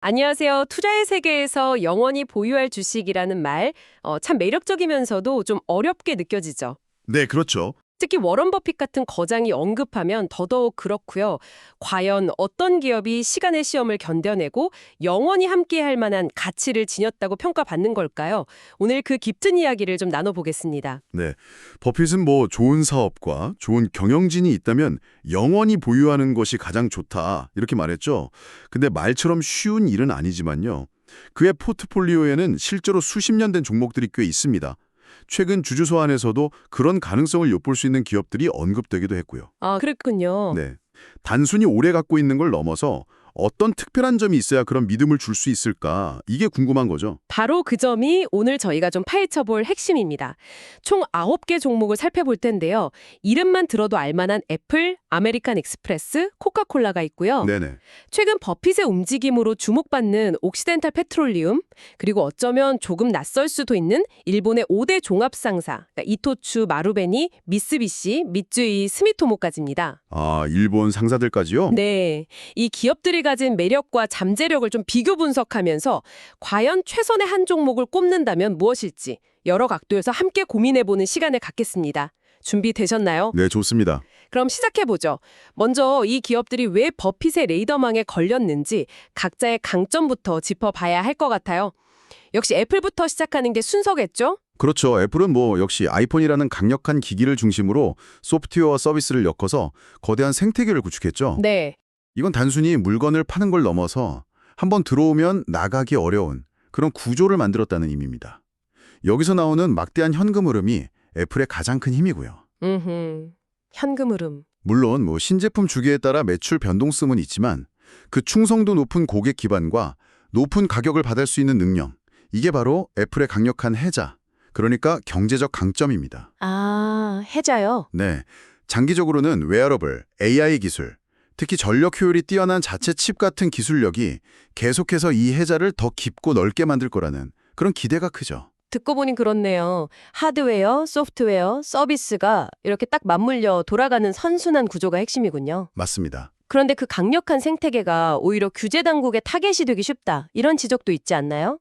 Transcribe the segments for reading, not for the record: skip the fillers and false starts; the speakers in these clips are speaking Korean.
안녕하세요. 투자의 세계에서 영원히 보유할 주식이라는 말, 참 매력적이면서도 좀 어렵게 느껴지죠. 네, 그렇죠. 특히 워런 버핏 같은 거장이 언급하면 더더욱 그렇고요. 과연 어떤 기업이 시간의 시험을 견뎌내고 영원히 함께할 만한 가치를 지녔다고 평가받는 걸까요? 오늘 그 깊은 이야기를 좀 나눠보겠습니다. 네. 버핏은 좋은 사업과 좋은 경영진이 있다면 영원히 보유하는 것이 가장 좋다. 이렇게 말했죠. 근데 말처럼 쉬운 일은 아니지만요. 그의 포트폴리오에는 실제로 수십 년 된 종목들이 꽤 있습니다. 최근 주주소 안에서도 그런 가능성을 엿볼 수 있는 기업들이 언급되기도 했고요. 아, 그랬군요. 네. 단순히 오래 갖고 있는 걸 넘어서 어떤 특별한 점이 있어야 그런 믿음을 줄 수 있을까? 이게 궁금한 거죠. 바로 그 점이 오늘 저희가 좀 파헤쳐볼 핵심입니다. 총 9개 종목을 살펴볼 텐데요. 이름만 들어도 알만한 애플, 아메리칸 익스프레스, 코카콜라가 있고요. 네네. 최근 버핏의 움직임으로 주목받는 옥시덴탈 페트롤리움, 그리고 어쩌면 조금 낯설 수도 있는 일본의 5대 종합상사, 그러니까 이토추, 마루베니, 미쓰비시, 미쯔이, 스미토모까지입니다. 아, 일본 상사들까지요? 네, 이 기업들이 가진 매력과 잠재력을 좀 비교 분석하면서 과연 최선의 한 종목을 꼽는다면 무엇일지 여러 각도에서 함께 고민해보는 시간을 갖겠습니다. 준비되셨나요? 네, 좋습니다. 그럼 시작해보죠. 먼저 이 기업들이 왜 버핏의 레이더망에 걸렸는지 각자의 강점부터 짚어봐야 할 것 같아요. 역시 애플부터 시작하는 게 순서겠죠? 그렇죠. 애플은 역시 아이폰이라는 강력한 기기를 중심으로 소프트웨어와 서비스를 엮어서 거대한 생태계를 구축했죠. 네. 이건 단순히 물건을 파는 걸 넘어서 한번 들어오면 나가기 어려운 그런 구조를 만들었다는 의미입니다. 여기서 나오는 막대한 현금 흐름이 애플의 가장 큰 힘이고요. 현금 흐름. 물론 신제품 주기에 따라 매출 변동성은 있지만 그 충성도 높은 고객 기반과 높은 가격을 받을 수 있는 능력, 이게 바로 애플의 강력한 해자, 그러니까 경제적 강점입니다. 아, 해자요? 네, 장기적으로는 웨어러블, AI 기술, 특히 전력 효율이 뛰어난 자체 칩 같은 기술력이 계속해서 이 해자를 더 깊고 넓게 만들 거라는 그런 기대가 크죠. 듣고 보니 그렇네요. 하드웨어, 소프트웨어, 서비스가 이렇게 딱 맞물려 돌아가는 선순환 구조가 핵심이군요. 맞습니다. 그런데 그 강력한 생태계가 오히려 규제 당국의 타겟이 되기 쉽다. 이런 지적도 있지 않나요?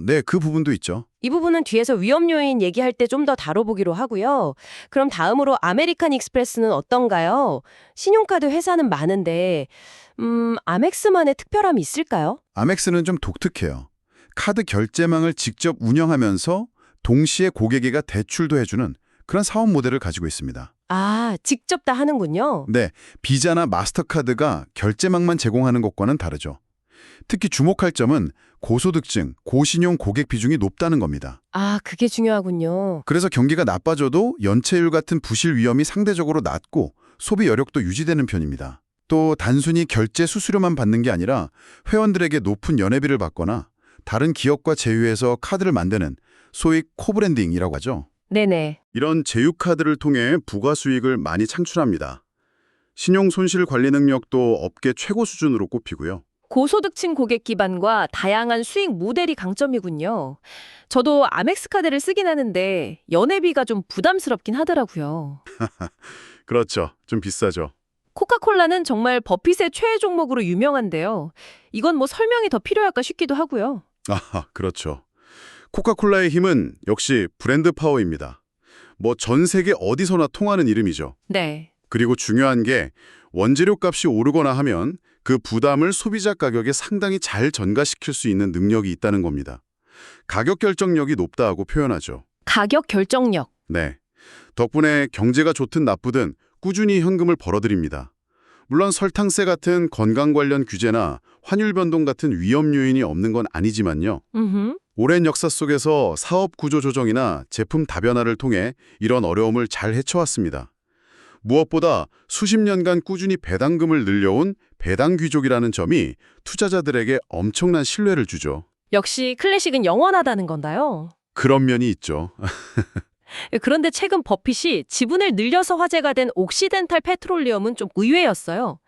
네, 그 부분도 있죠. 이 부분은 뒤에서 위험 요인 얘기할 때 좀 더 다뤄보기로 하고요. 그럼 다음으로 아메리칸 익스프레스는 어떤가요? 신용카드 회사는 많은데, 아멕스만의 특별함이 있을까요? 아멕스는 좀 독특해요. 카드 결제망을 직접 운영하면서 동시에 고객에게 대출도 해주는 그런 사업 모델을 가지고 있습니다. 아, 직접 다 하는군요. 네, 비자나 마스터카드가 결제망만 제공하는 것과는 다르죠. 특히 주목할 점은 고소득증, 고신용 고객 비중이 높다는 겁니다. 아, 그게 중요하군요. 그래서 경기가 나빠져도 연체율 같은 부실 위험이 상대적으로 낮고 소비 여력도 유지되는 편입니다. 또 단순히 결제 수수료만 받는 게 아니라 회원들에게 높은 연회비를 받거나 다른 기업과 제휴해서 카드를 만드는 소위 코브랜딩이라고 하죠. 네네. 이런 제휴카드를 통해 부가 수익을 많이 창출합니다. 신용 손실 관리 능력도 업계 최고 수준으로 꼽히고요. 고소득층 고객 기반과 다양한 수익 모델이 강점이군요. 저도 아멕스 카드를 쓰긴 하는데 연회비가 좀 부담스럽긴 하더라고요. 그렇죠. 좀 비싸죠. 코카콜라는 정말 버핏의 최애 종목으로 유명한데요. 이건 설명이 더 필요할까 싶기도 하고요. 그렇죠. 코카콜라의 힘은 역시 브랜드 파워입니다. 전 세계 어디서나 통하는 이름이죠. 네. 그리고 중요한 게 원재료 값이 오르거나 하면 그 부담을 소비자 가격에 상당히 잘 전가시킬 수 있는 능력이 있다는 겁니다. 가격 결정력이 높다고 표현하죠. 가격 결정력. 네. 덕분에 경제가 좋든 나쁘든 꾸준히 현금을 벌어들입니다. 물론 설탕세 같은 건강 관련 규제나 환율 변동 같은 위험 요인이 없는 건 아니지만요. 오랜 역사 속에서 사업 구조 조정이나 제품 다변화를 통해 이런 어려움을 잘 헤쳐왔습니다. 무엇보다 수십 년간 꾸준히 배당금을 늘려온 배당 귀족이라는 점이 투자자들에게 엄청난 신뢰를 주죠. 역시 클래식은 영원하다는 건가요? 그런 면이 있죠. 그런데 최근 버핏이 지분을 늘려서 화제가 된 옥시덴탈 페트롤리움은 좀 의외였어요.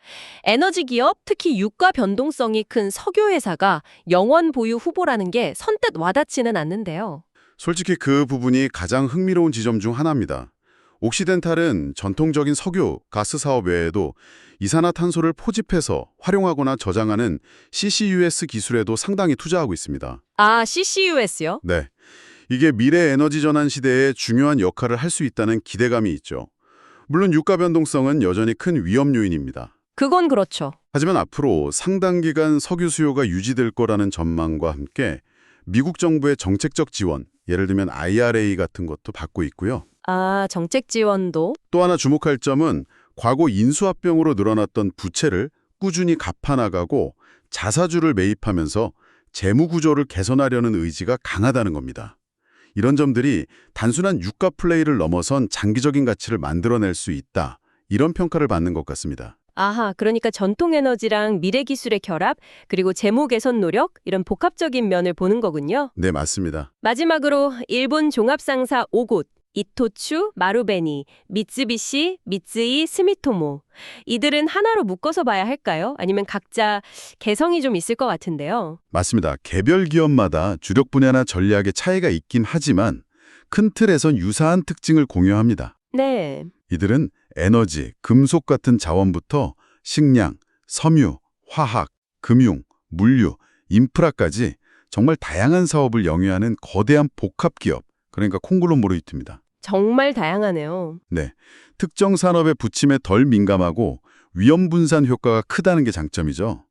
에너지 기업, 특히 유가 변동성이 큰 석유 회사가 영원 보유 후보라는 게 선뜻 와닿지는 않는데요. 솔직히 그 부분이 가장 흥미로운 지점 중 하나입니다. 옥시덴탈은 전통적인 석유, 가스 사업 외에도 이산화탄소를 포집해서 활용하거나 저장하는 CCUS 기술에도 상당히 투자하고 있습니다. 아, CCUS요? 네, 이게 미래 에너지 전환 시대에 중요한 역할을 할 수 있다는 기대감이 있죠. 물론 유가 변동성은 여전히 큰 위험 요인입니다. 그건 그렇죠. 하지만 앞으로 상당 기간 석유 수요가 유지될 거라는 전망과 함께 미국 정부의 정책적 지원, 예를 들면 IRA 같은 것도 받고 있고요. 아, 정책 지원도? 또 하나 주목할 점은 과거 인수합병으로 늘어났던 부채를 꾸준히 갚아나가고 자사주를 매입하면서 재무 구조를 개선하려는 의지가 강하다는 겁니다. 이런 점들이 단순한 유가 플레이를 넘어선 장기적인 가치를 만들어낼 수 있다. 이런 평가를 받는 것 같습니다. 아하, 그러니까 전통 에너지랑 미래 기술의 결합, 그리고 재무 개선 노력, 이런 복합적인 면을 보는 거군요. 네, 맞습니다. 마지막으로 일본 종합상사 5곳, 이토추, 마루베니, 미쓰비시, 미쓰이, 스미토모. 이들은 하나로 묶어서 봐야 할까요? 아니면 각자 개성이 좀 있을 것 같은데요. 맞습니다. 개별 기업마다 주력 분야나 전략의 차이가 있긴 하지만 큰 틀에선 유사한 특징을 공유합니다. 네. 이들은 에너지, 금속 같은 자원부터 식량, 섬유, 화학, 금융, 물류, 인프라까지 정말 다양한 사업을 영위하는 거대한 복합기업, 그러니까 콩글로모레이트입니다. 정말 다양하네요. 네, 특정 산업의 부침에 덜 민감하고 위험 분산 효과가 크다는 게 장점이죠.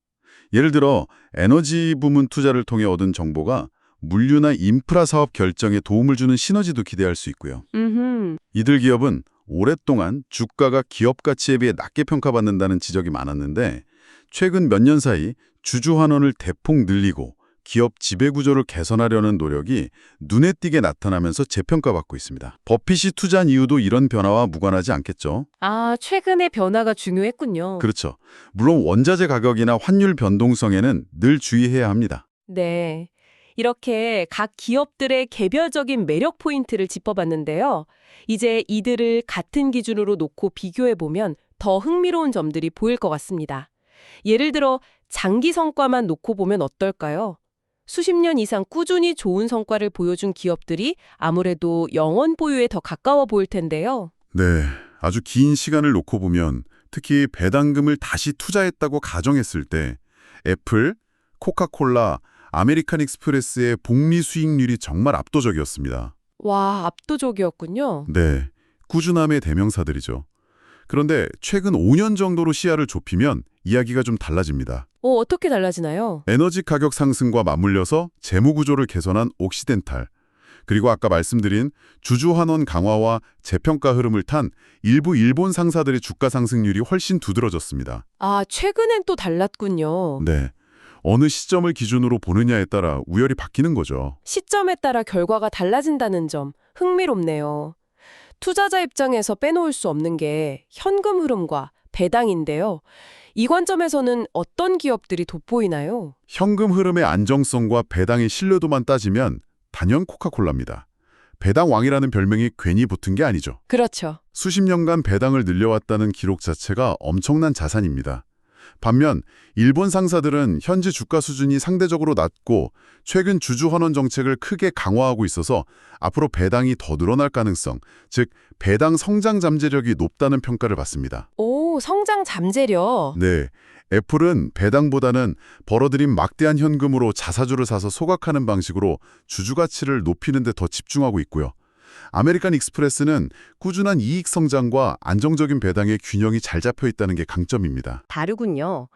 예를 들어 에너지 부문 투자를 통해 얻은 정보가 물류나 인프라 사업 결정에 도움을 주는 시너지도 기대할 수 있고요. 이들 기업은 오랫동안 주가가 기업 가치에 비해 낮게 평가받는다는 지적이 많았는데 최근 몇 년 사이 주주 환원을 대폭 늘리고 기업 지배구조를 개선하려는 노력이 눈에 띄게 나타나면서 재평가받고 있습니다. 버핏이 투자한 이유도 이런 변화와 무관하지 않겠죠? 아, 최근의 변화가 중요했군요. 그렇죠. 물론 원자재 가격이나 환율 변동성에는 늘 주의해야 합니다. 네. 이렇게 각 기업들의 개별적인 매력 포인트를 짚어봤는데요. 이제 이들을 같은 기준으로 놓고 비교해보면 더 흥미로운 점들이 보일 것 같습니다. 예를 들어 장기 성과만 놓고 보면 어떨까요? 수십 년 이상 꾸준히 좋은 성과를 보여준 기업들이 아무래도 영원 보유에 더 가까워 보일 텐데요. 네, 아주 긴 시간을 놓고 보면 특히 배당금을 다시 투자했다고 가정했을 때 애플, 코카콜라, 아메리칸 익스프레스의 복리 수익률이 정말 압도적이었습니다. 와, 압도적이었군요. 네, 꾸준함의 대명사들이죠. 그런데 최근 5년 정도로 시야를 좁히면 이야기가 좀 달라집니다. 어떻게 달라지나요? 에너지 가격 상승과 맞물려서 재무 구조를 개선한 옥시덴탈, 그리고 아까 말씀드린 주주 환원 강화와 재평가 흐름을 탄 일부 일본 상사들의 주가 상승률이 훨씬 두드러졌습니다. 아, 최근엔 또 달랐군요. 네, 어느 시점을 기준으로 보느냐에 따라 우열이 바뀌는 거죠. 시점에 따라 결과가 달라진다는 점 흥미롭네요. 투자자 입장에서 빼놓을 수 없는 게 현금 흐름과 배당인데요. 이 관점에서는 어떤 기업들이 돋보이나요? 현금 흐름의 안정성과 배당의 신뢰도만 따지면 단연 코카콜라입니다. 배당 왕이라는 별명이 괜히 붙은 게 아니죠. 그렇죠. 수십 년간 배당을 늘려왔다는 기록 자체가 엄청난 자산입니다. 반면 일본 상사들은 현재 주가 수준이 상대적으로 낮고 최근 주주 환원 정책을 크게 강화하고 있어서 앞으로 배당이 더 늘어날 가능성, 즉 배당 성장 잠재력이 높다는 평가를 받습니다. 오, 성장 잠재력. 네, 애플은 배당보다는 벌어들인 막대한 현금으로 자사주를 사서 소각하는 방식으로 주주 가치를 높이는 데 더 집중하고 있고요. 아메리칸 익스프레스는 꾸준한 이익 성장과 안정적인 배당의 균형이 잘 잡혀 있다는 게 강점입니다. 다르군요.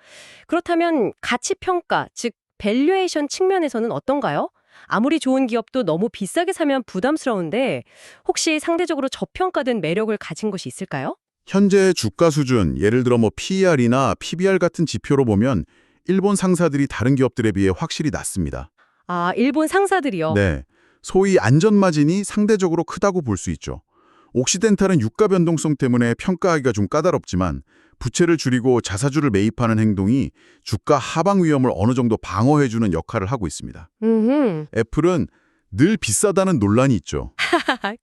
그렇다면 가치 평가, 즉 밸류에이션 측면에서는 어떤가요? 아무리 좋은 기업도 너무 비싸게 사면 부담스러운데 혹시 상대적으로 저평가된 매력을 가진 것이 있을까요? 현재 주가 수준, 예를 들어 PER이나 PBR 같은 지표로 보면 일본 상사들이 다른 기업들에 비해 확실히 낮습니다. 아, 일본 상사들이요? 네, 소위 안전마진이 상대적으로 크다고 볼 수 있죠. 옥시덴탈은 유가 변동성 때문에 평가하기가 좀 까다롭지만 부채를 줄이고 자사주를 매입하는 행동이 주가 하방 위험을 어느 정도 방어해주는 역할을 하고 있습니다. 애플은 늘 비싸다는 논란이 있죠.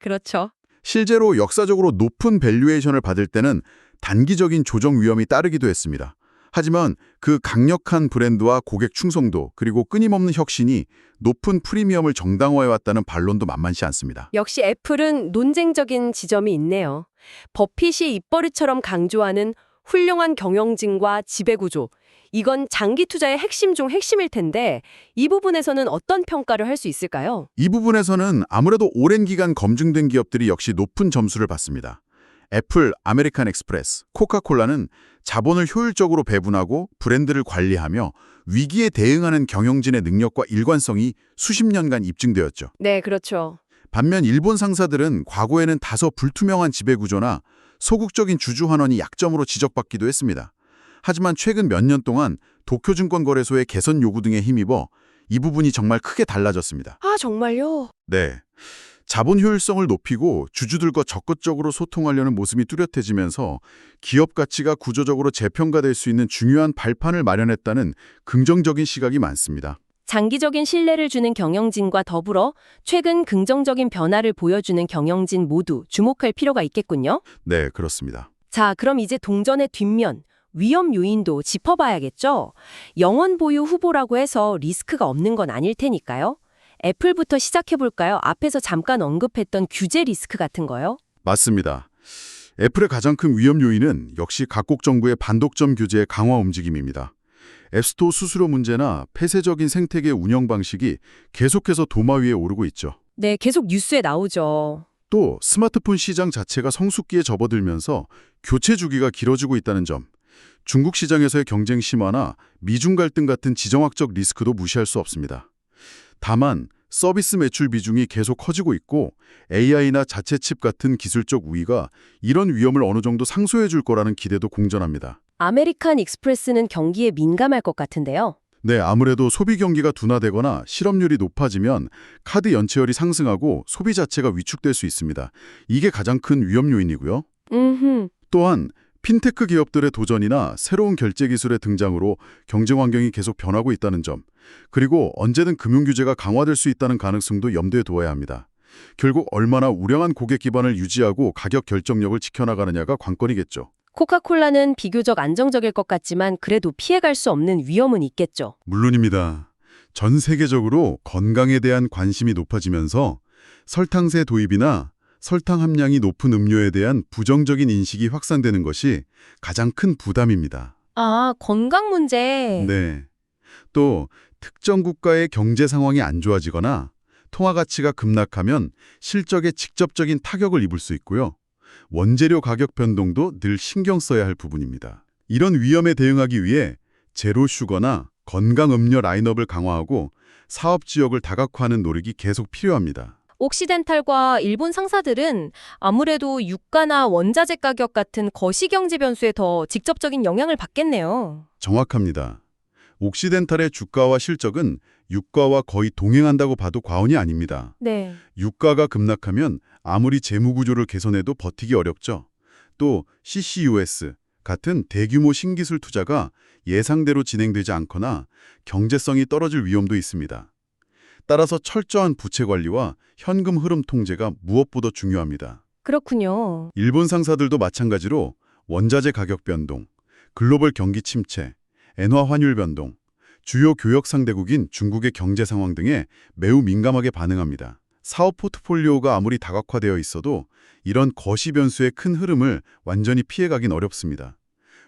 그렇죠. 실제로 역사적으로 높은 밸류에이션을 받을 때는 단기적인 조정 위험이 따르기도 했습니다. 하지만 그 강력한 브랜드와 고객 충성도 그리고 끊임없는 혁신이 높은 프리미엄을 정당화해왔다는 반론도 만만치 않습니다. 역시 애플은 논쟁적인 지점이 있네요. 버핏이 입버릇처럼 강조하는 훌륭한 경영진과 지배구조. 이건 장기 투자의 핵심 중 핵심일 텐데 이 부분에서는 어떤 평가를 할 수 있을까요? 이 부분에서는 아무래도 오랜 기간 검증된 기업들이 역시 높은 점수를 받습니다. 애플, 아메리칸 익스프레스, 코카콜라는 자본을 효율적으로 배분하고 브랜드를 관리하며 위기에 대응하는 경영진의 능력과 일관성이 수십 년간 입증되었죠. 네, 그렇죠. 반면 일본 상사들은 과거에는 다소 불투명한 지배구조나 소극적인 주주 환원이 약점으로 지적받기도 했습니다. 하지만 최근 몇 년 동안 도쿄증권거래소의 개선 요구 등에 힘입어 이 부분이 정말 크게 달라졌습니다. 아, 정말요? 네. 자본 효율성을 높이고 주주들과 적극적으로 소통하려는 모습이 뚜렷해지면서 기업 가치가 구조적으로 재평가될 수 있는 중요한 발판을 마련했다는 긍정적인 시각이 많습니다. 장기적인 신뢰를 주는 경영진과 더불어 최근 긍정적인 변화를 보여주는 경영진 모두 주목할 필요가 있겠군요. 네, 그렇습니다. 자, 그럼 이제 동전의 뒷면, 위험 요인도 짚어봐야겠죠? 영원 보유 후보라고 해서 리스크가 없는 건 아닐 테니까요. 애플부터 시작해볼까요? 앞에서 잠깐 언급했던 규제 리스크 같은 거요? 맞습니다. 애플의 가장 큰 위험 요인은 역시 각국 정부의 반독점 규제의 강화 움직임입니다. 앱스토어 수수료 문제나 폐쇄적인 생태계 운영 방식이 계속해서 도마 위에 오르고 있죠. 네, 계속 뉴스에 나오죠. 또 스마트폰 시장 자체가 성숙기에 접어들면서 교체 주기가 길어지고 있다는 점, 중국 시장에서의 경쟁 심화나 미중 갈등 같은 지정학적 리스크도 무시할 수 없습니다. 다만 서비스 매출 비중이 계속 커지고 있고 AI나 자체 칩 같은 기술적 우위가 이런 위험을 어느 정도 상쇄해 줄 거라는 기대도 공존합니다. 아메리칸 익스프레스는 경기에 민감할 것 같은데요. 네, 아무래도 소비 경기가 둔화되거나 실업률이 높아지면 카드 연체율이 상승하고 소비 자체가 위축될 수 있습니다. 이게 가장 큰 위험 요인이고요. 또한 핀테크 기업들의 도전이나 새로운 결제 기술의 등장으로 경쟁 환경이 계속 변하고 있다는 점, 그리고 언제든 금융 규제가 강화될 수 있다는 가능성도 염두에 두어야 합니다. 결국 얼마나 우량한 고객 기반을 유지하고 가격 결정력을 지켜나가느냐가 관건이겠죠. 코카콜라는 비교적 안정적일 것 같지만 그래도 피해갈 수 없는 위험은 있겠죠. 물론입니다. 전 세계적으로 건강에 대한 관심이 높아지면서 설탕세 도입이나 설탕 함량이 높은 음료에 대한 부정적인 인식이 확산되는 것이 가장 큰 부담입니다. 아, 건강 문제. 네. 또 특정 국가의 경제 상황이 안 좋아지거나 통화 가치가 급락하면 실적에 직접적인 타격을 입을 수 있고요. 원재료 가격 변동도 늘 신경 써야 할 부분입니다. 이런 위험에 대응하기 위해 제로 슈거나 건강 음료 라인업을 강화하고 사업 지역을 다각화하는 노력이 계속 필요합니다. 옥시덴탈과 일본 상사들은 아무래도 유가나 원자재 가격 같은 거시경제 변수에 더 직접적인 영향을 받겠네요. 정확합니다. 옥시덴탈의 주가와 실적은 유가와 거의 동행한다고 봐도 과언이 아닙니다. 네. 유가가 급락하면 아무리 재무 구조를 개선해도 버티기 어렵죠. 또 CCUS 같은 대규모 신기술 투자가 예상대로 진행되지 않거나 경제성이 떨어질 위험도 있습니다. 따라서 철저한 부채 관리와 현금 흐름 통제가 무엇보다 중요합니다. 그렇군요. 일본 상사들도 마찬가지로 원자재 가격 변동, 글로벌 경기 침체, 엔화 환율 변동, 주요 교역 상대국인 중국의 경제 상황 등에 매우 민감하게 반응합니다. 사업 포트폴리오가 아무리 다각화되어 있어도 이런 거시 변수의 큰 흐름을 완전히 피해가긴 어렵습니다.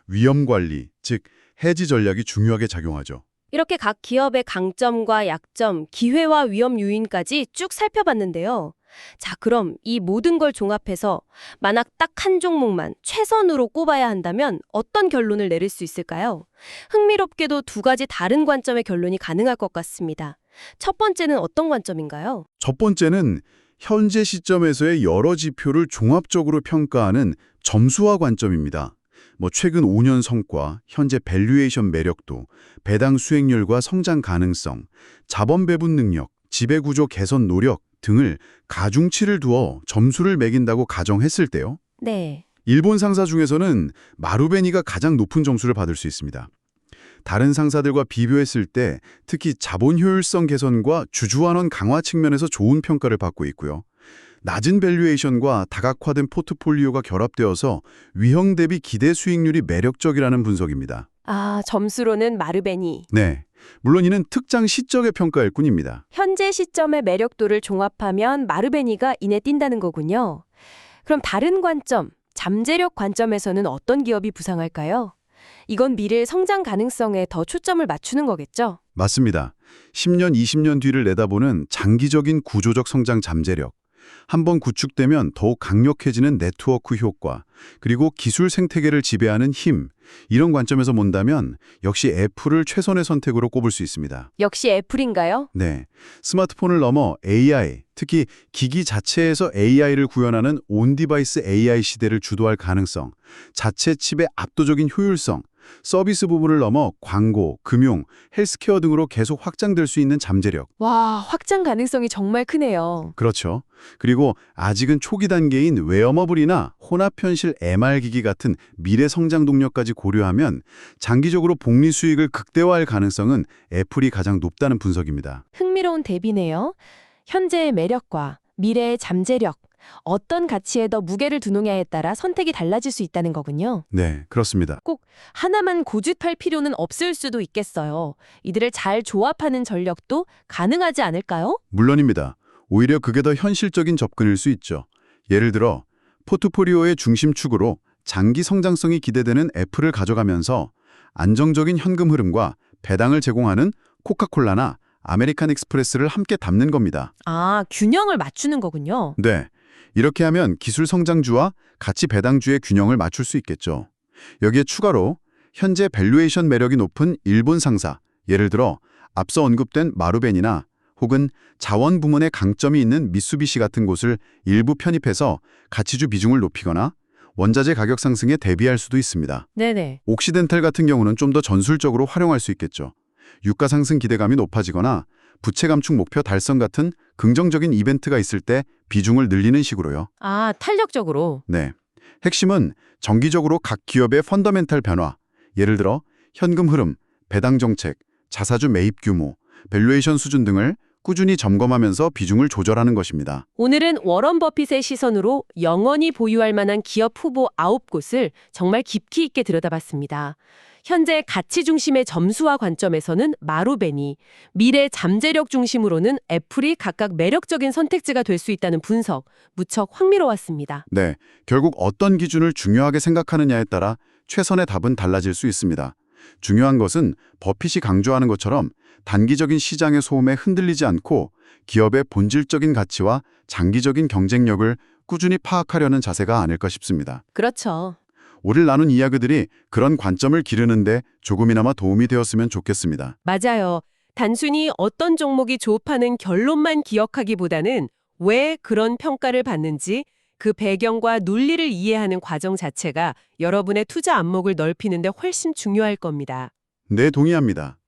위험 관리, 즉 해지 전략이 중요하게 작용하죠. 이렇게 각 기업의 강점과 약점, 기회와 위험 요인까지 쭉 살펴봤는데요. 자, 그럼 이 모든 걸 종합해서 만약 딱 한 종목만 최선으로 꼽아야 한다면 어떤 결론을 내릴 수 있을까요? 흥미롭게도 두 가지 다른 관점의 결론이 가능할 것 같습니다. 첫 번째는 어떤 관점인가요? 첫 번째는 현재 시점에서의 여러 지표를 종합적으로 평가하는 점수화 관점입니다. 최근 5년 성과, 현재 밸류에이션 매력도, 배당 수익률과 성장 가능성, 자본 배분 능력, 지배구조 개선 노력 등을 가중치를 두어 점수를 매긴다고 가정했을 때요. 네. 일본 상사 중에서는 마루베니가 가장 높은 점수를 받을 수 있습니다. 다른 상사들과 비교했을 때 특히 자본 효율성 개선과 주주환원 강화 측면에서 좋은 평가를 받고 있고요. 낮은 밸류에이션과 다각화된 포트폴리오가 결합되어서 위험 대비 기대 수익률이 매력적이라는 분석입니다. 아, 점수로는 마르베니. 네. 물론 이는 특정 시적의 평가일 뿐입니다. 현재 시점의 매력도를 종합하면 마르베니가 이내 띈다는 거군요. 그럼 다른 관점, 잠재력 관점에서는 어떤 기업이 부상할까요? 이건 미래의 성장 가능성에 더 초점을 맞추는 거겠죠? 맞습니다. 10년, 20년 뒤를 내다보는 장기적인 구조적 성장 잠재력. 한번 구축되면 더욱 강력해지는 네트워크 효과, 그리고 기술 생태계를 지배하는 힘. 이런 관점에서 본다면 역시 애플을 최선의 선택으로 꼽을 수 있습니다. 역시 애플인가요? 네. 스마트폰을 넘어 AI, 특히 기기 자체에서 AI를 구현하는 온디바이스 AI 시대를 주도할 가능성, 자체 칩의 압도적인 효율성, 서비스 부분을 넘어 광고, 금융, 헬스케어 등으로 계속 확장될 수 있는 잠재력. 와, 확장 가능성이 정말 크네요. 그렇죠. 그리고 아직은 초기 단계인 웨어머블이나 혼합현실 MR기기 같은 미래 성장 동력까지 고려하면 장기적으로 복리 수익을 극대화할 가능성은 애플이 가장 높다는 분석입니다. 흥미로운 대비네요. 현재의 매력과 미래의 잠재력, 어떤 가치에 더 무게를 두느냐에 따라 선택이 달라질 수 있다는 거군요. 네, 그렇습니다. 꼭 하나만 고집할 필요는 없을 수도 있겠어요. 이들을 잘 조합하는 전략도 가능하지 않을까요? 물론입니다. 오히려 그게 더 현실적인 접근일 수 있죠. 예를 들어 포트포리오의 중심축으로 장기 성장성이 기대되는 애플을 가져가면서 안정적인 현금 흐름과 배당을 제공하는 코카콜라나 아메리칸 익스프레스를 함께 담는 겁니다. 아, 균형을 맞추는 거군요. 네, 이렇게 하면 기술 성장주와 가치 배당주의 균형을 맞출 수 있겠죠. 여기에 추가로 현재 밸류에이션 매력이 높은 일본 상사, 예를 들어 앞서 언급된 마루벤이나 혹은 자원 부문에 강점이 있는 미쓰비시 같은 곳을 일부 편입해서 가치주 비중을 높이거나 원자재 가격 상승에 대비할 수도 있습니다. 네네. 옥시덴탈 같은 경우는 좀 더 전술적으로 활용할 수 있겠죠. 유가 상승 기대감이 높아지거나 부채 감축 목표 달성 같은 긍정적인 이벤트가 있을 때 비중을 늘리는 식으로요. 아, 탄력적으로. 네. 핵심은 정기적으로 각 기업의 펀더멘탈 변화, 예를 들어 현금 흐름, 배당 정책, 자사주 매입 규모, 밸류에이션 수준 등을 꾸준히 점검하면서 비중을 조절하는 것입니다. 오늘은 워런 버핏의 시선으로 영원히 보유할 만한 기업 후보 9곳을 정말 깊이 있게 들여다봤습니다. 현재 가치 중심의 점수화 관점에서는 마루베니, 미래 잠재력 중심으로는 애플이 각각 매력적인 선택지가 될 수 있다는 분석, 무척 흥미로웠습니다. 네, 결국 어떤 기준을 중요하게 생각하느냐에 따라 최선의 답은 달라질 수 있습니다. 중요한 것은 버핏이 강조하는 것처럼 단기적인 시장의 소음에 흔들리지 않고 기업의 본질적인 가치와 장기적인 경쟁력을 꾸준히 파악하려는 자세가 아닐까 싶습니다. 그렇죠. 오늘 나눈 이야기들이 그런 관점을 기르는데 조금이나마 도움이 되었으면 좋겠습니다. 맞아요. 단순히 어떤 종목이 좋다는 결론만 기억하기보다는 왜 그런 평가를 받는지 그 배경과 논리를 이해하는 과정 자체가 여러분의 투자 안목을 넓히는 데 훨씬 중요할 겁니다. 네, 동의합니다.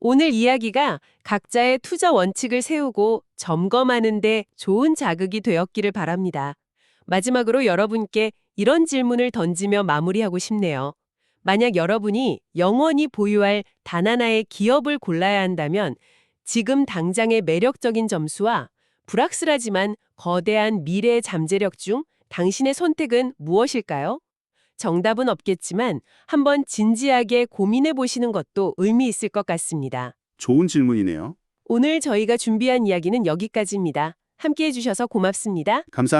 오늘 이야기가 각자의 투자 원칙을 세우고 점검하는 데 좋은 자극이 되었기를 바랍니다. 마지막으로 여러분께 이런 질문을 던지며 마무리하고 싶네요. 만약 여러분이 영원히 보유할 단 하나의 기업을 골라야 한다면 지금 당장의 매력적인 점수와 불확실하지만 거대한 미래의 잠재력 중 당신의 선택은 무엇일까요? 정답은 없겠지만 한번 진지하게 고민해 보시는 것도 의미 있을 것 같습니다. 좋은 질문이네요. 오늘 저희가 준비한 이야기는 여기까지입니다. 함께해 주셔서 고맙습니다. 감사합니다.